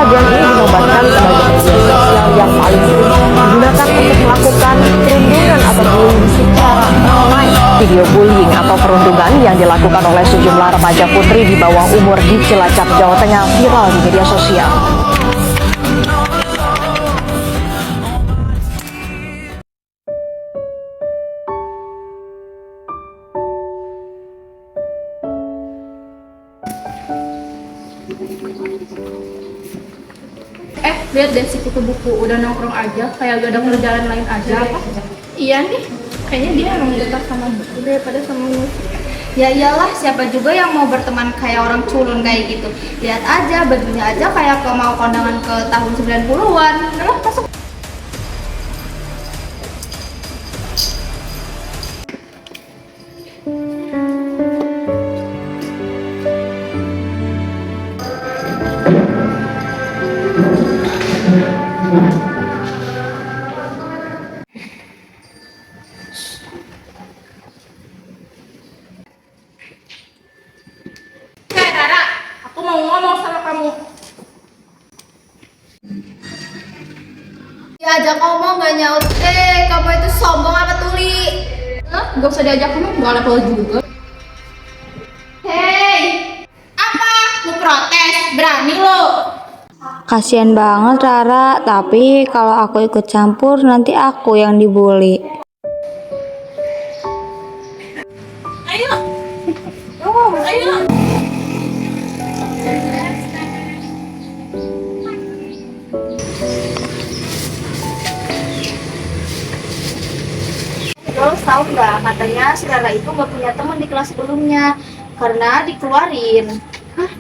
Kejadian ini dinobatkan sebagai media sosial yang paling sering digunakan untuk melakukan perundungan atau bullying secara online. Video bullying atau perundungan yang dilakukan oleh sejumlah remaja putri di bawah umur di Cilacap, Jawa Tengah viral di media sosial. Lihat deh si kutu buku udah nongkrong aja, kayak gak ada kerjaan lain aja. Iya nih, kayaknya dia emang dekat sama buku daripada sama musik. Ya iyalah, siapa juga yang mau berteman kayak orang culun kayak gitu. Lihat aja, bajunya aja kayak mau kondangan ke tahun 90-an. Alah, masuk. Rara, aku mau ngomong sama kamu. Diajak ngomong gak nyaut. Kamu itu sombong apa tuli? Gak usah diajak ngomong, gak level juga. Hei, apa? Lu protes? Berani lo? Kasian banget Rara, tapi kalau aku ikut campur nanti aku yang dibully. Ayo, ayo. Terus tahu nggak, katanya si Rara itu nggak punya teman di kelas sebelumnya karena dikeluarin. Hah?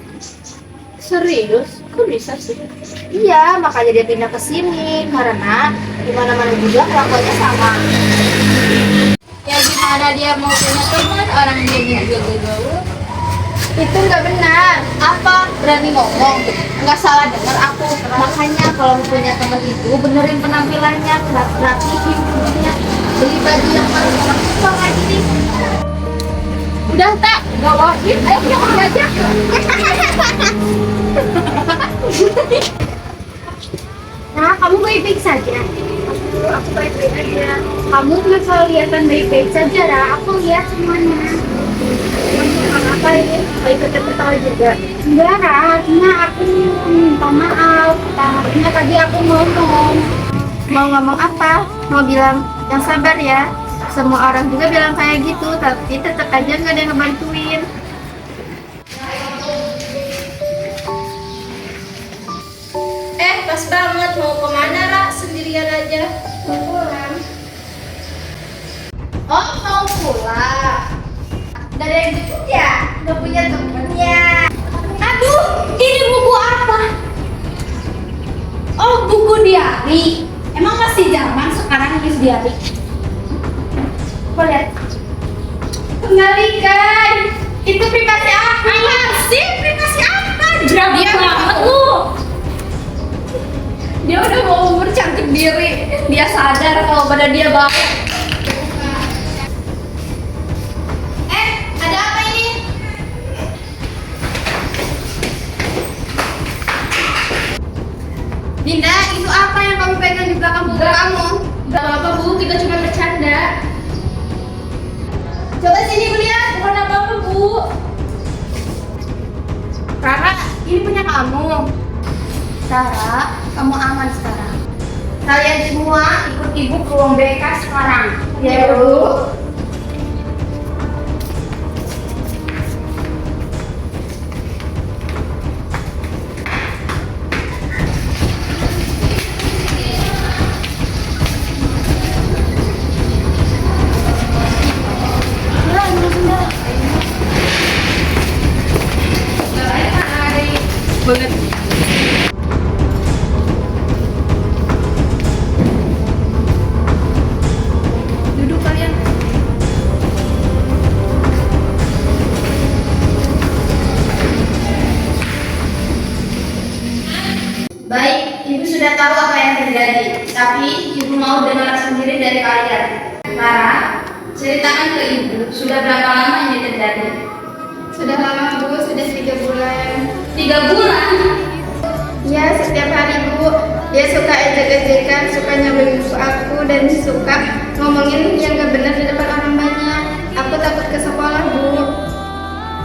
Serius? Kok bisa sih? Iya, makanya dia pindah ke sini karena di mana-mana juga kelakuannya sama. Ya gimana dia mau punya teman, orang dia juga gaul. Itu nggak benar. Apa? Berani ngomong? Nggak salah dengar aku. Makanya kalau punya teman itu benerin penampilannya, rapihin tubuhnya, beli baju yang paling orang suka kayak gini. Udah tak, gak wajib, ayo punya teman aja. Nah, kamu baik-baik saja. Aku baik-baik aja. Kamu nggak selalu kelihatan baik-baik saja, Ra. Aku lihat semuanya. Apa ini? Mau ikut ketawa juga? Enggak, Ra. Cuma aku minta maaf. Karena tadi aku ngomong. Mau ngomong apa? Mau bilang yang sabar ya. Semua orang juga bilang kayak gitu, tapi tetap aja nggak ada yang ngebantuin. Pas banget, mau kemana Ra? Sendirian aja. Mau pulang. Oh, mau pulang. Dari yang jemput ya? Nggak punya temennya. Aduh, ini buku apa? Oh, buku diari. Emang masih zaman sekarang nulis diari? Coba lihat. Kembalikan. Itu privasi apa? Sih, privasi apa? Berani banget lu. Dia udah mau umur cantik diri. Dia sadar kalau badan dia banget. Ada apa ini? Dinda, itu apa yang kamu pegang di belakang buku kamu? Gak apa-apa Bu, kita cuma bercanda. Coba sini Bu lihat. Bukan apa-apa Bu. Rara, ini punya kamu. Rara, kamu aman sekarang. Kalian semua ikut ibu ke ruang BK sekarang. Ya Bu. Banget. Duduk kalian. Baik, ibu sudah tahu apa yang terjadi. Tapi ibu mau dengar sendiri dari kalian. Rara, ceritakan ke ibu. Sudah berapa lama ini terjadi? Sudah lama Bu, sudah 3 bulan. 3 bulan? Ya, setiap suka ejek-ejekan, suka nyampein buku aku, dan suka ngomongin yang gak benar di depan orang banyak. Aku takut ke sekolah, Bu.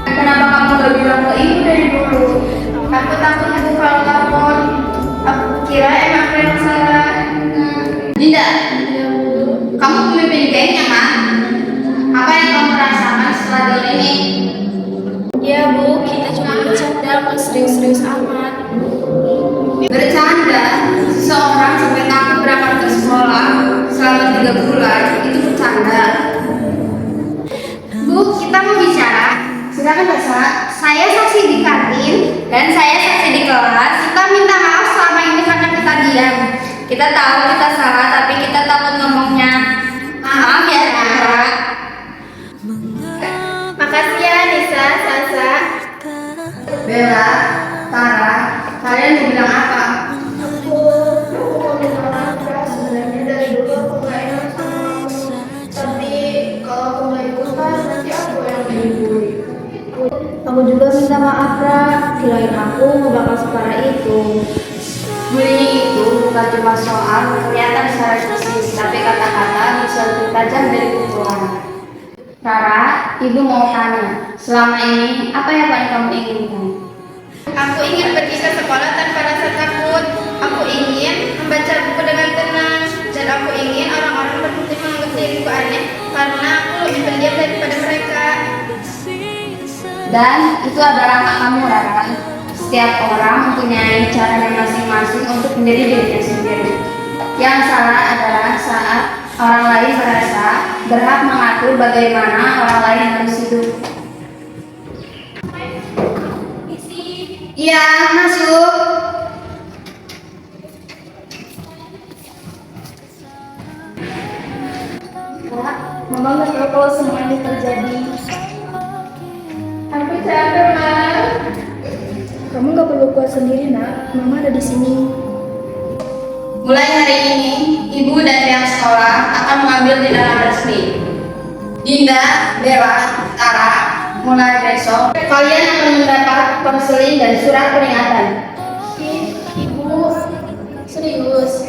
Kenapa kamu gak bilang ke ibu dari dulu? Aku takut Bu kalau lapor. Aku kira emang aku yang salah. Dinda, kamu pemimpin gengnya kan? Apa yang kamu rasakan setelah deal ini? Ya Bu, kita cuma bercanda, nggak serius-serius amat. Bercanda, seseorang sampai takut berangkat ke sekolah selama 3 bulan, itu bercanda. Bu, kita mau bicara. Silakan Tessa. Saya saksi di kantin. Dan saya saksi di kelas. Kita minta maaf selama ini karena kita diam. Kita tahu kita salah, tapi kita takut ngomongnya. Maaf ya, Tara. Makasih ya Nisa, Sasa. Bella, Tara, kalian mau bilang apa? Aku mau minta maaf ya. Sebenarnya dari dulu aku gak enak sama kamu. Tapi kalau aku gak ikut kan nanti aku yang dibully. Aku juga minta maaf, Ra. Kirain aku nggak bakal separah itu. Bullying itu bukan cuma soal kelihatan secara fisik, tapi kata-kata bisa lebih tajam dari pukulan. Rara, ibu mau tanya, selama ini apa yang paling kamu inginkan? Aku ingin pergi ke sekolah tanpa rasa takut. Aku ingin membaca buku dengan tenang. Dan aku ingin orang-orang berhenti menganggap diriku aneh karena aku lebih pendiam daripada mereka. Dan itu adalah hak kamu, Rara. Setiap orang mempunyai caranya masing-masing untuk menjadi dirinya sendiri. Yang salah adalah saat orang lain merasa berhak mengatur bagaimana orang lain harus hidup. Iya, masuk. Kak, Mama nggak tahu kalau semua ini terjadi. Aku capek, Ma. Kamu nggak perlu kuat sendiri, Nak. Mama ada di sini. Mulai hari ini, ibu dan pihak sekolah akan mengambil tindakan resmi. Dinda, Bella, Tara, mulai besok kalian akan mendapat konseling dan surat peringatan. Ibu, serius.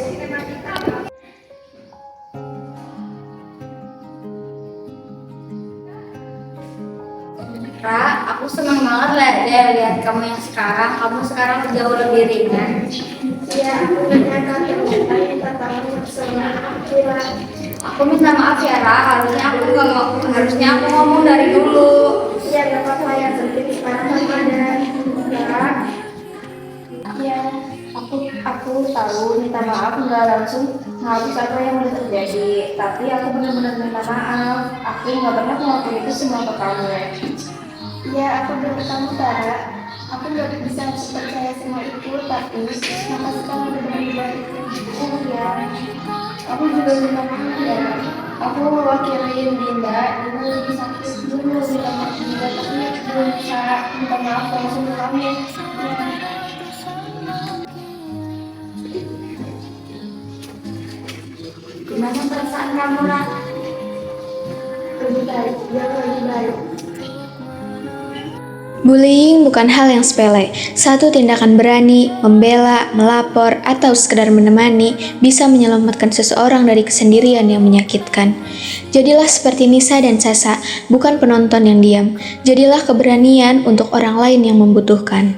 Ra, aku senang banget lihat kamu yang sekarang. Kamu sekarang jauh lebih ringan. Ya, aku ternyata minta tahu sama aku. Aku minta maaf ya, Ra. Harusnya aku ngomong dari dulu. Ya, gak apa-apa, yang penting sekarang kamu ada. Ya, aku tahu minta maaf nggak langsung harus apa yang udah terjadi. Tapi aku benar-benar minta maaf. Aku nggak pernah ngelakuin itu semua ke kamu. Ya, aku bilang kamu, Tara. Aku gak bisa percaya semua itu, tapi makasih kamu udah berani balikin aku ya. Aku juga minta maaf ya. Aku mewakili Dinda lagi sakit dulu minta maaf Dinda, tapi belum bisa minta maaf langsung ke kamu. Ya. Gimana perasaan kamu, Ra? Lebih baik, dia lebih baik. Bullying bukan hal yang sepele. Satu tindakan berani, membela, melapor, atau sekedar menemani bisa menyelamatkan seseorang dari kesendirian yang menyakitkan. Jadilah seperti Nisa dan Sasa, bukan penonton yang diam. Jadilah keberanian untuk orang lain yang membutuhkan.